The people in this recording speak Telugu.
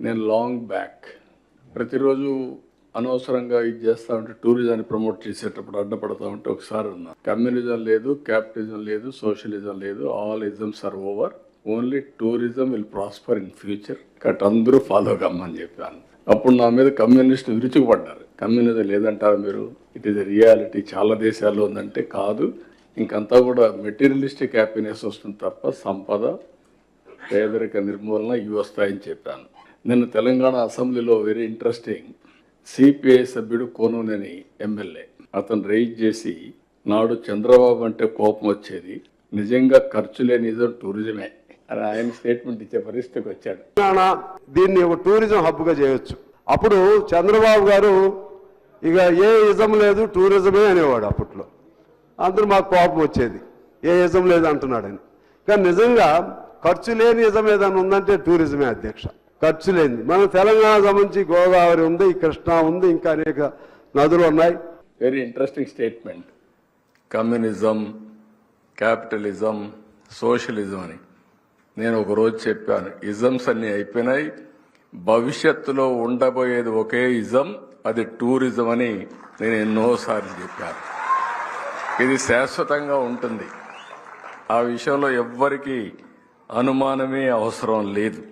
నేను లాంగ్ బ్యాక్ ప్రతిరోజు అనవసరంగా ఇది చేస్తా ఉంటే టూరిజాన్ని ప్రమోట్ చేసేటప్పుడు అడ్డపడతా ఉంటే ఒకసారి ఉన్నా కమ్యూనిజం లేదు, క్యాపిటలిజం లేదు, సోషలిజం లేదు, all isms are over, only tourism will prosper in future. Cut అందరూ ఫాలో కమ్మని చెప్పాను. అప్పుడు నా మీద కమ్యూనిస్టు విరుచుకుపడ్డారు. కమ్యూనిజం లేదంటారు మీరు, ఇట్ ఈస్ రియాలిటీ, చాలా దేశాల్లో ఉందంటే కాదు, ఇంకంతా కూడా మెటీరియలిస్టిక్ హ్యాపీనెస్ వస్తుంది తప్ప సంపద, పేదరిక నిర్మూలన ఇవి వస్తాయని చెప్పాను. నిన్న తెలంగాణ అసెంబ్లీలో వెరీ ఇంట్రెస్టింగ్ సిపిఐ సభ్యుడు కోనూనేని ఎమ్మెల్యే అతను రైజ్ చేసి, నాడు చంద్రబాబు అంటే కోపం వచ్చేది, నిజంగా ఖర్చు లేని నిజం టూరిజమే అని ఆయన స్టేట్మెంట్ ఇచ్చే పరిస్థితికి వచ్చాడు. దీన్ని ఒక టూరిజం హబ్గా చేయొచ్చు. అప్పుడు చంద్రబాబు గారు ఇక ఏ ఇజం లేదు టూరిజమే అనేవాడు. అప్పట్లో అందరూ మాకు కోపం వచ్చేది, ఏ ఇజం లేదు అంటున్నాడని. కానీ నిజంగా ఖర్చు లేని ఇజం ఏదైనా ఉందంటే టూరిజమే అధ్యక్ష. ఖర్చు లేనిది మన తెలంగాణ సంబంధించి గోదావరి ఉంది, కృష్ణా ఉంది, ఇంకా అనేక నదులు ఉన్నాయి. Very interesting statement. Communism, capitalism, socialism అని నేను ఒకరోజు చెప్పాను. ఇజమ్స్ అన్ని అయిపోయినాయి, భవిష్యత్తులో ఉండబోయేది ఒకే ఇజం, అది టూరిజం అని నేను ఎన్నోసార్లు చెప్పాను. ఇది శాశ్వతంగా ఉంటుంది, ఆ విషయంలో ఎవ్వరికీ అనుమానమే అవసరం లేదు.